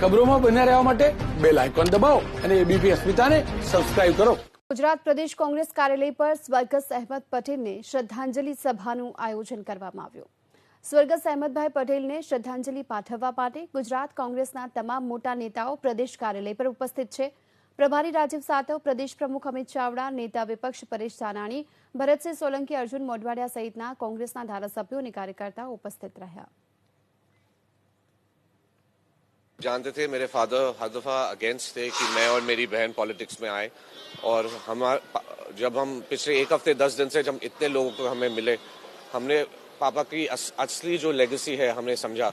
ખબરોમાં બન્યા રહેવા માટે બેલ આઇકોન દબાવો અને એબીપી અસ્મિતાને સબસ્ક્રાઇબ કરો। ગુજરાત પ્રદેશ કોંગ્રેસ કાર્યાલય પર સ્વર્ગસ્થ અહેમદ પટેલને શ્રદ્ધાંજલિ સભાનું આયોજન કરવામાં આવ્યું। સ્વર્ગસ્થ અહેમદભાઈ પટેલને શ્રદ્ધાંજલિ પાઠવવા માટે ગુજરાત કોંગ્રેસના તમામ મોટા નેતાઓ પ્રદેશ કાર્યાલય પર ઉપસ્થિત છે। પ્રભારી રાજીવ સાતવ, પ્રદેશ પ્રમુખ અમિત ચાવડા, નેતા વિપક્ષ પરેશ ધાનાણી, ભરતસિંહ સોલંકી, અર્જુન મોઢવાડિયા સહિતના કોંગ્રેસના ધારાસભ્યો અને કાર્યકર્તાઓ ઉપસ્થિત રહ્યા। जानते थे मेरे फादर हर दफ़ा अगेंस्ट थे कि मैं और मेरी बहन पॉलिटिक्स में आए, और जब हम पिछले एक हफ्ते 10 दिन से जब इतने लोगों को हमें मिले, हमने पापा की असली जो लेगेसी है हमने समझा।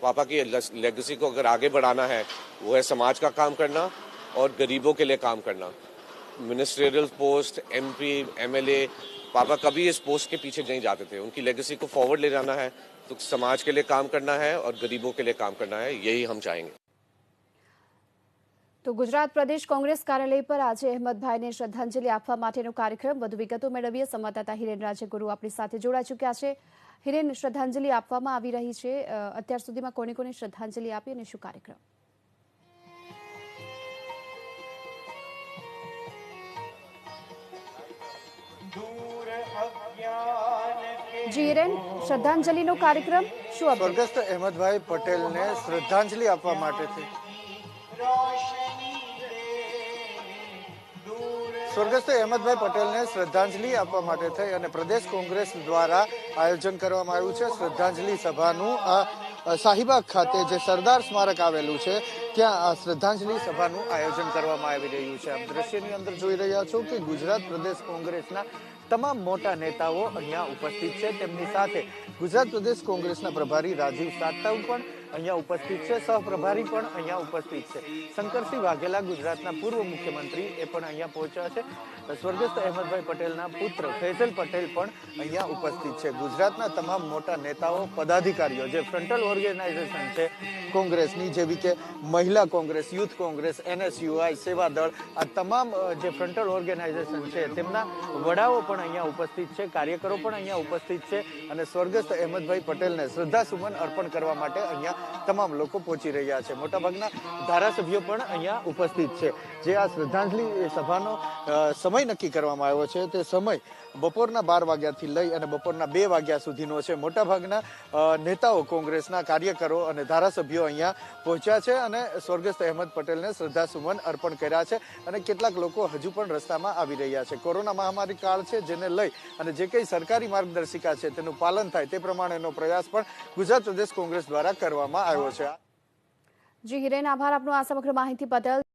पापा की लेगेसी को अगर आगे बढ़ाना है वो है समाज का काम करना और गरीबों के लिए काम करना। मिनिस्ट्रियल पोस्ट, MP, MLA, पापा कभी इस पोस्ट के पीछे नहीं जाते थे। उनकी लेगेसी को फॉरवर्ड ले जाना है तो समाज के लिए काम करना है और गरीबों के लिए काम करना है, यही हम चाहेंगे। तो गुजरात प्रदेश कांग्रेस कार्यालय पर आज अहमदभाई ने श्रद्धांजलि आपवा माटेनो कार्यक्रम વધુ વિગતો મેળવીએ। સંવાદદાતા હિરેન રાજગુરુ આપણી સાથે જોડાઈ ચૂક્યા છે। હિરેન, શ્રદ્ધાંજલિ આપવામાં આવી રહી છે, અત્યાર સુધીમાં કોને કોને શ્રદ્ધાંજલિ આપી અને શું કાર્યક્રમ? जी हिरेन, श्रद्धांजलिનો કાર્યક્રમ શું? સ્વર્ગસ્થ અહેમદભાઈ પટેલને શ્રદ્ધાંજલિ આપવા માટેથી સ્વર્ગસ્થ અહેમદભાઈ પટેલને શ્રદ્ધાંજલિ આપવા માટે થઈ અને પ્રદેશ કોંગ્રેસ દ્વારા આયોજન કરવામાં આવ્યું છે। શ્રદ્ધાંજલિ સભાનું શાહીબાગ ખાતે જે સરદાર સ્મારક આવેલું છે ત્યાં આ શ્રદ્ધાંજલિ સભાનું આયોજન કરવામાં આવી રહ્યું છે। આપ દ્રશ્યની અંદર જોઈ રહ્યા છો કે ગુજરાત પ્રદેશ કોંગ્રેસના તમામ મોટા નેતાઓ અહીંયા ઉપસ્થિત છે। તેમની સાથે ગુજરાત પ્રદેશ કોંગ્રેસના પ્રભારી રાજીવ સાતવ પણ અહીંયા ઉપસ્થિત છે, સહપ્રભારી પણ અહીંયા ઉપસ્થિત છે। શંકરસિંહ વાઘેલા, ગુજરાતના પૂર્વ મુખ્યમંત્રી, એ પણ અહીંયા પહોંચ્યા છે। સ્વર્ગસ્થ અહેમદભાઈ પટેલના પુત્ર ફૈઝલ પટેલ પણ અહીંયા ઉપસ્થિત છે। ગુજરાતના તમામ મોટા નેતાઓ, પદાધિકારીઓ, જે ફ્રન્ટલ ઓર્ગેનાઇઝેશન છે કોંગ્રેસની, જેવી કે મહિલા કોંગ્રેસ, યુથ કોંગ્રેસ, NSUI, સેવા દળ, આ તમામ જે ફ્રન્ટલ ઓર્ગેનાઇઝેશન છે તેમના વડાઓ પણ અહીંયા ઉપસ્થિત છે, કાર્યકરો પણ અહીંયા ઉપસ્થિત છે અને સ્વર્ગસ્થ અહેમદભાઈ પટેલને શ્રદ્ધાસુમન અર્પણ કરવા માટે અહીંયા તમામ લોકો પહોંચી રહ્યા છે। મોટાભાગના ધારાસભ્યો પણ અહીંયા ઉપસ્થિત છે। જે આ શ્રદ્ધાંજલિ સભાનો સમય નક્કી કરવામાં આવ્યો છે તે સમય બપોરના 12 વાગ્યાથી લઈ અને બપોરના 2 વાગ્યા સુધીનો છે। મોટાભાગના નેતાઓ, કોંગ્રેસના કાર્યકરો અને ધારાસભ્યો અહીંયા પહોંચ્યા છે અને સ્વર્ગસ્થ અહેમદ પટેલને શ્રદ્ધાસુમન અર્પણ કર્યા છે અને કેટલાક લોકો હજુ પણ રસ્તામાં આવી રહ્યા છે। કોરોના મહામારી કાળ છે જેને લઈ અને જે કંઈ સરકારી માર્ગદર્શિકા છે તેનું પાલન થાય તે પ્રમાણેનો પ્રયાસ પણ ગુજરાત પ્રદેશ કોંગ્રેસ દ્વારા કરવામાં આવ્યો છે। જી હિરેન, આભાર આપનો આ સમગ્ર માહિતી બદલ।